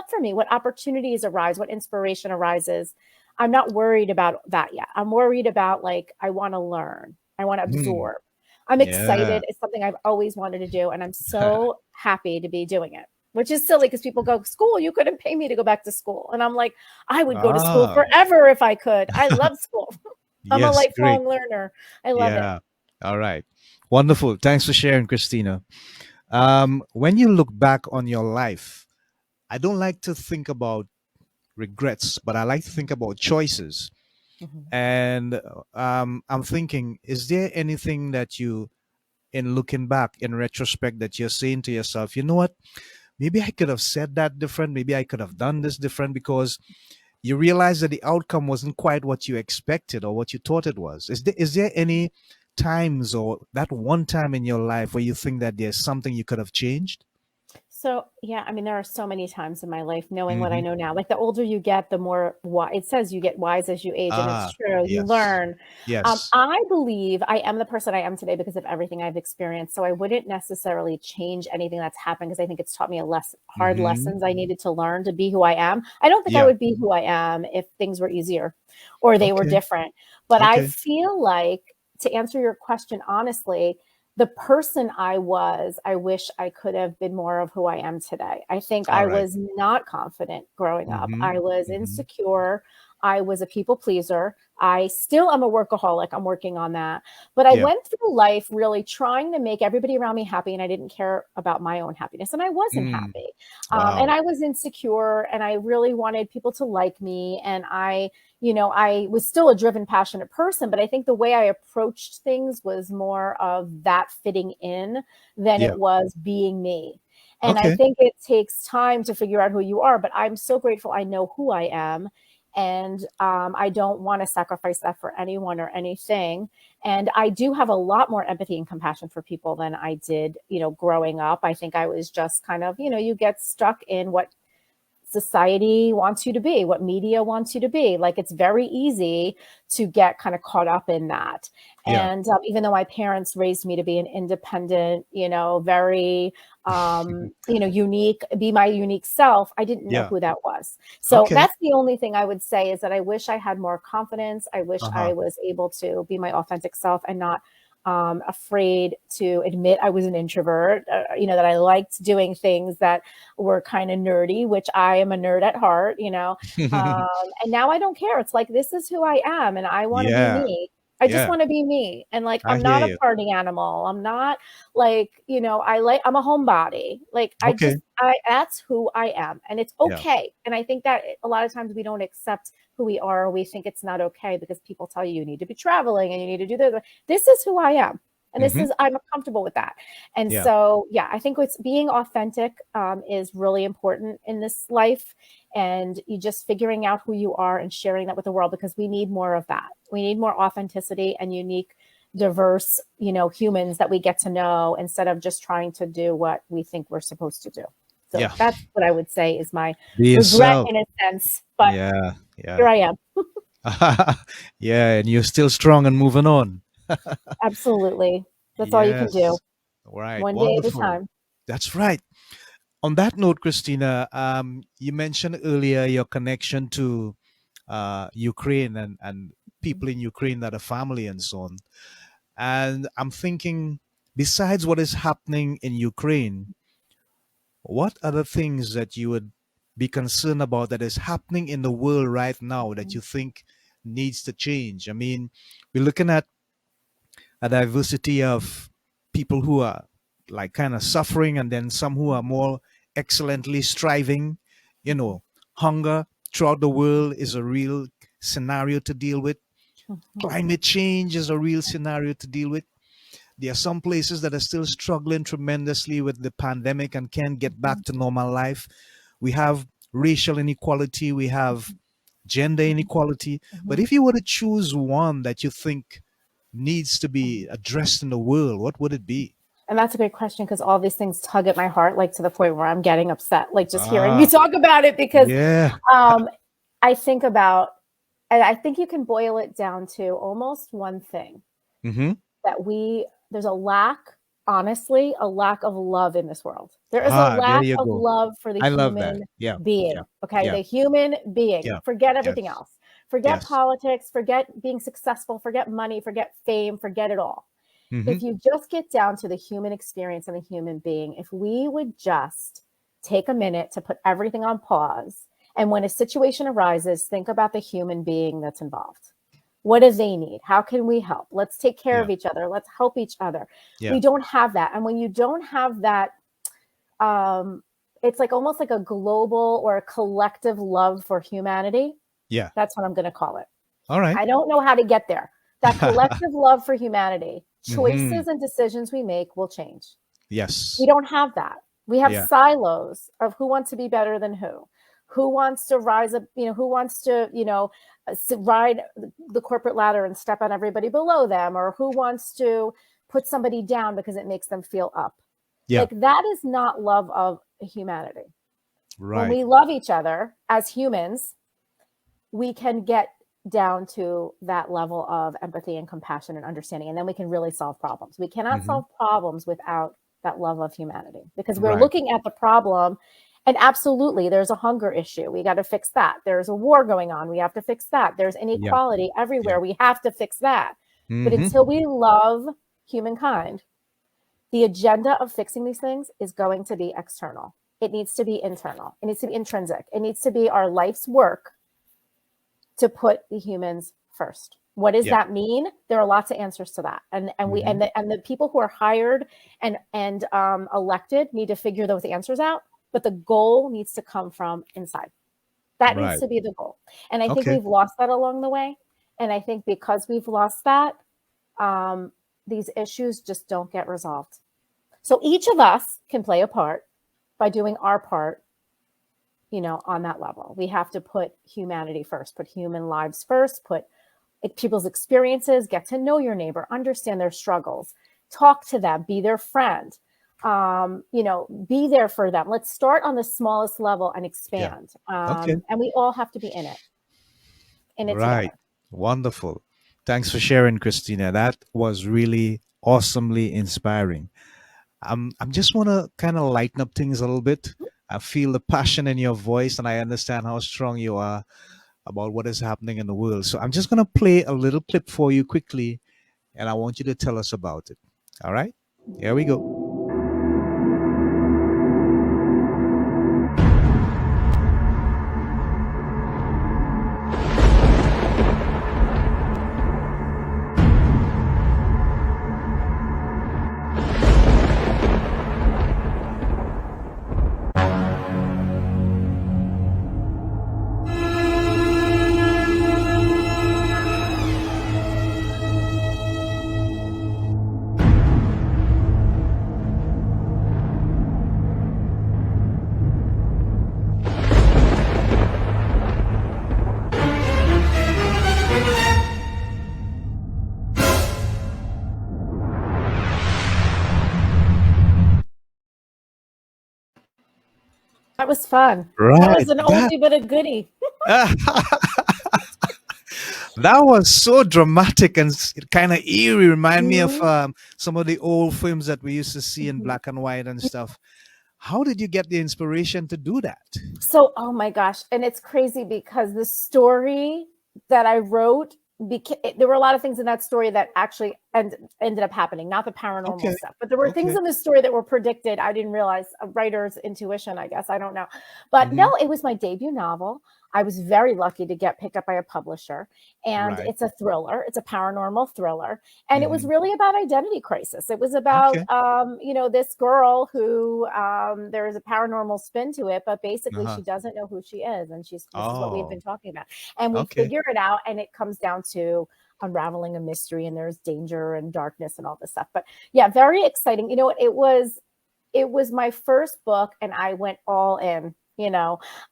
Speaker 2: for me, what opportunities arise, what inspiration arises. I'm not worried about that yet. I'm worried about, like, I want to learn. I want to
Speaker 1: Mm.
Speaker 2: absorb. I'm
Speaker 1: Yeah.
Speaker 2: excited. It's something I've always wanted to do. And I'm so happy to be doing it, which is silly because people go, school, you couldn't pay me to go back to school. And I'm like, I would go to school
Speaker 1: Ah,
Speaker 2: forever if I could. I love school. I'm a
Speaker 1: yes, great.
Speaker 2: lifelong learner. I love it.
Speaker 1: Yeah. All right. Wonderful. Thanks for sharing, Christina. When you look back on your life, I don't like to think about regrets, but I like to think about choices.
Speaker 2: Mhm.
Speaker 1: And I'm thinking, is there anything that you, in looking back in retrospect, that you're saying to yourself, you know what? Maybe I could have said that different. Maybe I could have done this different, because you realize that the outcome wasn't quite what you expected or what you thought it was. Is there any times, or that one time in your life, where you think that there's something you could have changed?
Speaker 2: So, yeah, I mean, there are so many times in my life knowing what I
Speaker 1: Hmm.
Speaker 2: know now. Like the older you get, the more it says you get wise as you age, and it's
Speaker 1: Ah,
Speaker 2: true. You
Speaker 1: yes,
Speaker 2: learn.
Speaker 1: yes.
Speaker 2: I believe I am the person I am today because of everything I've experienced. So I wouldn't necessarily change anything that's happened because I think it's taught me hard
Speaker 1: Hmm.
Speaker 2: lessons I needed to learn to be who I am. I don't think I
Speaker 1: Yeah.
Speaker 2: would be who I am if things were easier or they were
Speaker 1: Okay.
Speaker 2: different. But I
Speaker 1: Okay.
Speaker 2: feel like, to answer your question honestly, the person I was, I wish I could have been more of who I am today. I think
Speaker 1: All
Speaker 2: I
Speaker 1: right.
Speaker 2: was not confident growing up.
Speaker 1: Hmm.
Speaker 2: I was
Speaker 1: Hmm.
Speaker 2: insecure. I was a people pleaser. I still am a workaholic. I'm working on that. But I
Speaker 1: Yeah.
Speaker 2: went through life really trying to make everybody around me happy, and I didn't care about my own happiness, and I wasn't
Speaker 1: Mm.
Speaker 2: happy. And
Speaker 1: Wow.
Speaker 2: I was insecure, and I really wanted people to like me. And I was still a driven, passionate person, but I think the way I approached things was more of that fitting in than
Speaker 1: Yeah.
Speaker 2: it was being me. And I
Speaker 1: Okay.
Speaker 2: think it takes time to figure out who you are, but I'm so grateful I know who I am. And I don't want to sacrifice that for anyone or anything. And I do have a lot more empathy and compassion for people than I did, growing up. I think I was just kind of, you get stuck in what society wants you to be, what media wants you to be. Like, it's very easy to get kind of caught up in that.
Speaker 1: Yeah.
Speaker 2: And even though my parents raised me to be an independent, very, unique, be my unique self, I didn't know
Speaker 1: Yeah.
Speaker 2: who that was. So
Speaker 1: Okay.
Speaker 2: that's the only thing I would say, is that I wish I had more confidence. I wish
Speaker 1: Uh-huh.
Speaker 2: I was able to be my authentic self and not afraid to admit I was an introvert, that I liked doing things that were kind of nerdy, which I am a nerd at heart. And now I don't care. It's like, this is who I am, and I want to be
Speaker 1: Yeah.
Speaker 2: me. I just
Speaker 1: Yeah.
Speaker 2: want to be me. And like,
Speaker 1: I
Speaker 2: I'm
Speaker 1: hear
Speaker 2: not a
Speaker 1: you.
Speaker 2: party animal. I'm not like, I'm a homebody. Like,
Speaker 1: Okay.
Speaker 2: that's who I am. And it's
Speaker 1: Yeah.
Speaker 2: okay. And I think that a lot of times we don't accept who we are, or we think it's not okay because people tell you need to be traveling and you need to do this is who I am. And
Speaker 1: Mm-hmm.
Speaker 2: I'm comfortable with that. And
Speaker 1: Yeah.
Speaker 2: so, yeah, I think it's being authentic is really important in this life. And you just figuring out who you are and sharing that with the world, because we need more of that. We need more authenticity and unique, diverse, humans that we get to know, instead of just trying to do what we think we're supposed to do. So
Speaker 1: Yeah.
Speaker 2: that's what I would say is my
Speaker 1: Be
Speaker 2: regret
Speaker 1: yourself.
Speaker 2: in a sense. But
Speaker 1: Yeah.
Speaker 2: here
Speaker 1: Yeah.
Speaker 2: I am.
Speaker 1: Yeah. And you're still strong and moving on.
Speaker 2: Absolutely. That's all you can do.
Speaker 1: Yes. Right.
Speaker 2: One day at a
Speaker 1: Wonderful.
Speaker 2: time.
Speaker 1: That's right. On that note, Christina, you mentioned earlier your connection to Ukraine and people in Ukraine that are family and so on. And I'm thinking, besides what is happening in Ukraine, what other things that you would be concerned about that is happening in the world right now that you think needs to change? I mean, we're looking at a diversity of people who are like kind of suffering, and then some who are more excellently striving. You know, hunger throughout the world is a real scenario to deal with.
Speaker 2: Mhm.
Speaker 1: Climate change is a real scenario to deal with. There are some places that are still struggling tremendously with the pandemic and can't get back to normal life. We have racial inequality, we have gender inequality. But
Speaker 2: Mhm.
Speaker 1: if you were to choose one that you think needs to be addressed in the world, what would it be?
Speaker 2: And that's a great question, because all these things tug at my heart, like to the point where I'm getting upset, like just hearing you
Speaker 1: Ah,
Speaker 2: talk about it, because
Speaker 1: yeah.
Speaker 2: um, I think about, and I think you can boil it down to almost one thing,
Speaker 1: Mm-hmm.
Speaker 2: that there's a lack, honestly, a lack of love in this world. There is a
Speaker 1: Ah, there
Speaker 2: lack
Speaker 1: you
Speaker 2: of
Speaker 1: go.
Speaker 2: love for the
Speaker 1: I love that.
Speaker 2: human
Speaker 1: Yeah, yeah,
Speaker 2: being. Okay.
Speaker 1: yeah,
Speaker 2: The human being.
Speaker 1: yeah.
Speaker 2: Forget
Speaker 1: Yes,
Speaker 2: everything else. Forget
Speaker 1: yes.
Speaker 2: politics, forget being successful, forget money, forget fame, forget it all.
Speaker 1: Mm-hmm.
Speaker 2: If you just get down to the human experience and the human being, if we would just take a minute to put everything on pause, and when a situation arises, think about the human being that's involved. What do they need? How can we help? Let's take care
Speaker 1: Yeah,
Speaker 2: of each other. Let's help each other.
Speaker 1: yeah,
Speaker 2: We don't have that. And when you don't have that, um, it's like almost like a global or a collective love for humanity.
Speaker 1: yeah.
Speaker 2: That's what I'm going to call it.
Speaker 1: All right.
Speaker 2: I don't know how to get there. That collective love for humanity,
Speaker 1: Mm-hmm.
Speaker 2: choices and decisions we make will change. We
Speaker 1: Yes.
Speaker 2: don't have that. We have
Speaker 1: Yeah,
Speaker 2: silos of who wants to be better than who wants to rise up, who wants to, ride the corporate ladder and step on everybody below them, or who wants to put somebody down because it makes them feel up.
Speaker 1: yeah.
Speaker 2: Like, that is not love of humanity. When
Speaker 1: Right.
Speaker 2: we love each other as humans, we can get down to that level of empathy and compassion and understanding, and then we can really solve problems. We cannot
Speaker 1: Mm-hmm.
Speaker 2: solve problems without that love of humanity, because we're
Speaker 1: Right.
Speaker 2: looking at the problem, and absolutely there's a hunger issue, we got to fix that. There's a war going on, we have to fix that. There's
Speaker 1: Yeah,
Speaker 2: inequality
Speaker 1: yeah.
Speaker 2: everywhere, we have to fix that. But
Speaker 1: Mm-hmm.
Speaker 2: until we love humankind, the agenda of fixing these things is going to be external. It needs to be internal. It needs to be intrinsic. It needs to be our life's work to put the humans first. What does
Speaker 1: Yeah.
Speaker 2: that mean? There are lots of answers to that, and we
Speaker 1: Hmm.
Speaker 2: and the people who are hired and elected need to figure those answers out. But the goal needs to come from inside. That needs
Speaker 1: Right.
Speaker 2: to be the goal. And I think
Speaker 1: Okay.
Speaker 2: we've lost that along the way. And I think because we've lost that, um, these issues just don't get resolved. So each of us can play a part by doing our part, on that level. We have to put humanity first, put human lives first, put people's experiences, get to know your neighbor, understand their struggles, talk to them, be their friend, be there for them. Let's start on the smallest level and
Speaker 1: Yeah.
Speaker 2: expand.
Speaker 1: Okay.
Speaker 2: And we all have to be in it
Speaker 1: Right.
Speaker 2: together.
Speaker 1: Wonderful. Thanks for sharing, Christina. That was really awesomely inspiring. I'm just want to kind of lighten up things a little bit. I feel the passion in your voice, and I understand how strong you are about what is happening in the world. So I'm just going to play a little clip for you quickly, and I want you to tell us about it. All right? Here we go.
Speaker 2: That was fun. That
Speaker 1: Right.
Speaker 2: was an
Speaker 1: That
Speaker 2: oldie but a goodie.
Speaker 1: that was so dramatic and kind of eerie. Remind me of
Speaker 2: Mhm.
Speaker 1: some of the old films that we used to see in
Speaker 2: Mhm.
Speaker 1: black and white and stuff. How did you get the inspiration to do that?
Speaker 2: So, oh my gosh, and it's crazy because the story that I wrote, there were a lot of things in that story that actually ended up happening, not the paranormal
Speaker 1: Okay.
Speaker 2: stuff, but there were things
Speaker 1: Okay.
Speaker 2: in the story that were predicted. I didn't realize a writer's intuition, I guess. I don't know. But
Speaker 1: Hmm.
Speaker 2: no, it was my debut novel. I was very lucky to get picked up by a publisher, and
Speaker 1: Right.
Speaker 2: it's a thriller. It's a paranormal thriller, and it was
Speaker 1: Hmm.
Speaker 2: really about identity crisis. It was about
Speaker 1: Okay.
Speaker 2: this girl who there is a paranormal spin to it, but basically
Speaker 1: Uh-huh.
Speaker 2: she doesn't know who she is, and this is what we've been
Speaker 1: Oh,
Speaker 2: talking about, and we
Speaker 1: okay.
Speaker 2: figure it out, and it comes down to unraveling a mystery, and there's danger and darkness and all this stuff. But yeah, very exciting. It was my first book, and I went all in. And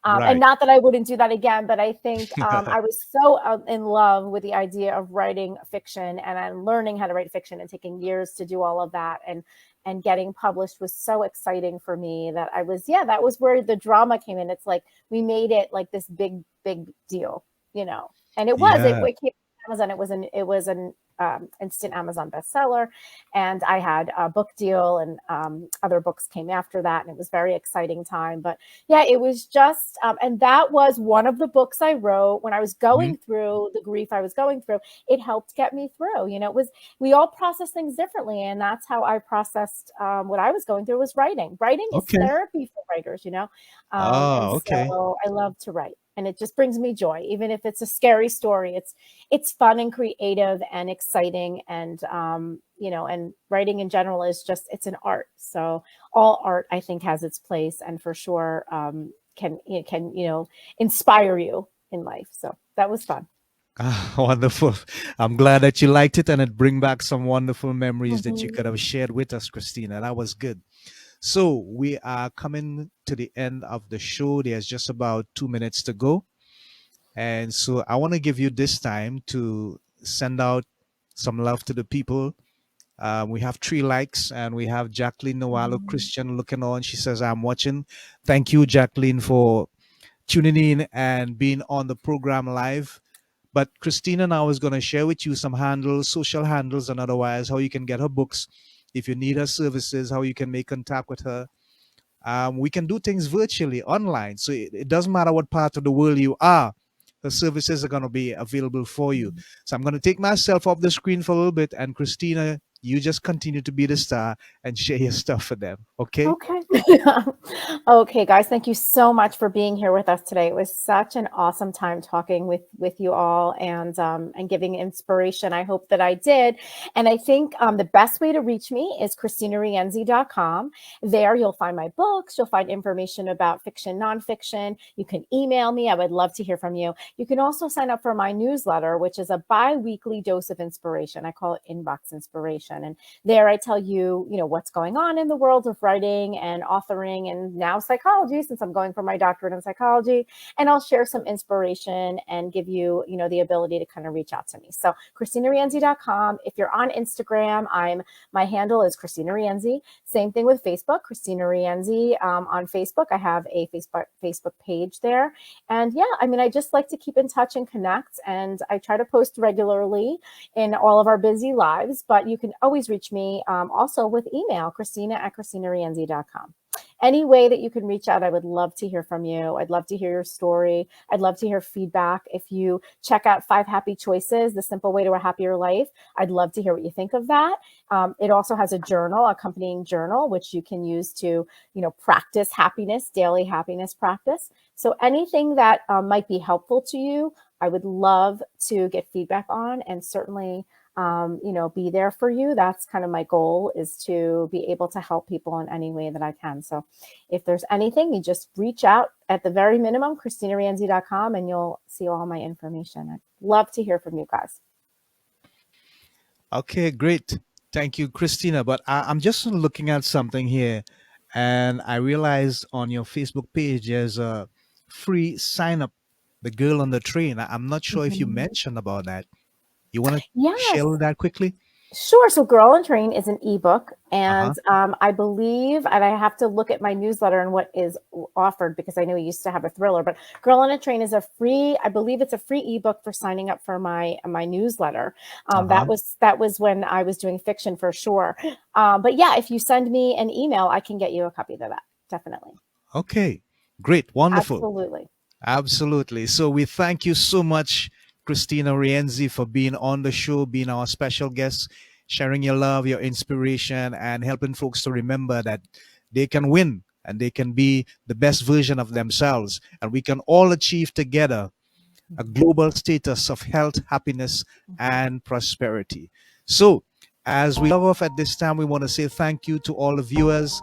Speaker 1: Right.
Speaker 2: not that I wouldn't do that again, but I think I was so in love with the idea of writing fiction, and I'm learning how to write fiction and taking years to do all of that, and getting published was so exciting for me that that was where the drama came in. It's like we made it like this big deal, and
Speaker 1: Yeah.
Speaker 2: it came from Amazon. It was an instant Amazon bestseller, and I had a book deal, and other books came after that, and it was a very exciting time. But yeah, it was just, and that was one of the books I wrote when I was
Speaker 1: Mhm.
Speaker 2: going through the grief I was going through. It helped get me through. We all process things differently, and that's how I processed what I was going through was writing. Writing is
Speaker 1: Okay.
Speaker 2: therapy for writers. And
Speaker 1: Oh, okay.
Speaker 2: so I love to write, and it just brings me joy, even if it's a scary story. It's fun and creative and exciting, and writing in general is just it's an art. So all art, I think, has its place, and for sure can inspire you in life. So that was fun.
Speaker 1: Ah, wonderful. I'm glad that you liked it and it bring back some wonderful memories that you
Speaker 2: Mhm.
Speaker 1: could have shared with us, Christina. That was good. So we are coming to the end of the show. There's just about 2 minutes to go. And so I want to give you this time to send out some love to the people. We have 3 likes, and we have Jacqueline Noalo
Speaker 2: Mhm.
Speaker 1: Christian looking on. She says, I'm watching. Thank you, Jacqueline, for tuning in and being on the program live. But Christina now is going to share with you some handles, social handles, and otherwise how you can get her books. If you need her services, how you can make contact with her. We can do things virtually online. So it doesn't matter what part of the world you are, the services are going to be available for you.
Speaker 2: Mhm.
Speaker 1: So I'm going to take myself off the screen for a little bit, and Christina, You just continue to be the star and share your stuff for them. Okay?
Speaker 2: Okay. Okay, guys, thank you so much for being here with us today. It was such an awesome time talking with you all and giving inspiration. I hope that I did. And I think the best way to reach me is KristinaRienzi.com. There you'll find my books, you'll find information about fiction, nonfiction. You can email me. I would love to hear from you. You can also sign up for my newsletter, which is a bi-weekly dose of inspiration. I call it Inbox Inspiration. And there I tell you, what's going on in the world of writing and authoring and now psychology, since I'm going for my doctorate in psychology. And I'll share some inspiration and give you, the ability to kind of reach out to me. So KristinaRienzi.com. If you're on Instagram, my handle is Kristina Rienzi. Same thing with Facebook, Kristina Rienzi on Facebook. I have a Facebook page there. And yeah, I just like to keep in touch and connect. And I try to post regularly in all of our busy lives, but you can always reach me also with email, Kristina@KristinaRienzi.com. Any way that you can reach out, I would love to hear from you. I'd love to hear your story. I'd love to hear feedback. If you check out 5 Happy Choices, the simple way to a happier life, I'd love to hear what you think of that. It also has a journal, accompanying journal, which you can use to, practice happiness, daily happiness practice. So anything that might be helpful to you, I would love to get feedback on, and certainly be there for you. That's kind of my goal, is to be able to help people in any way that I can. So if there's anything, you just reach out at the very minimum, KristinaRienzi.com, and you'll see all my information. I'd love to hear from you guys.
Speaker 1: Okay, great. Thank you, Christina. But I'm just looking at something here, and I realized on your Facebook page there's a free sign up, the girl on the train. I'm not sure if you
Speaker 2: Mhm.
Speaker 1: mentioned about that. You want to
Speaker 2: Yes.
Speaker 1: share that quickly?
Speaker 2: Sure. So Girl on Train is an ebook,
Speaker 1: Uh
Speaker 2: and
Speaker 1: huh.
Speaker 2: I believe, and I have to look at my newsletter and what is offered, because I know we used to have a thriller, but Girl on a Train is I believe it's a free ebook for signing up for my newsletter.
Speaker 1: Uh
Speaker 2: That
Speaker 1: huh.
Speaker 2: was when I was doing fiction for sure. But yeah, if you send me an email, I can get you a copy of that. Definitely.
Speaker 1: Okay, great, wonderful.
Speaker 2: Absolutely.
Speaker 1: Absolutely. So we thank you so much, Christina Rienzi, for being on the show, being our special guest, sharing your love, your inspiration, and helping folks to remember that they can win and they can be the best version of themselves. And we can all achieve together a
Speaker 2: Mhm.
Speaker 1: global status of health, happiness,
Speaker 2: Mhm.
Speaker 1: and prosperity. So, as we log off at this time, we want to say thank you to all the viewers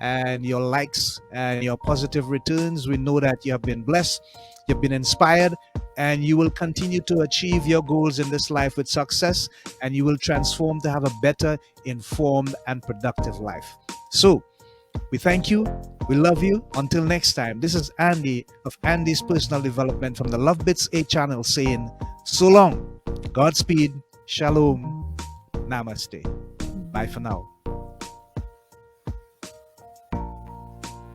Speaker 1: and your likes and your positive returns. We know that you have been blessed, you've been inspired, and you will continue to achieve your goals in this life with success, and you will transform to have a better, informed, and productive life. So, we thank you. We love you. Until next time, this is Andy of Andy's Personal Development from the Love Bits A channel saying, so long, Godspeed, Shalom, Namaste. Bye for now.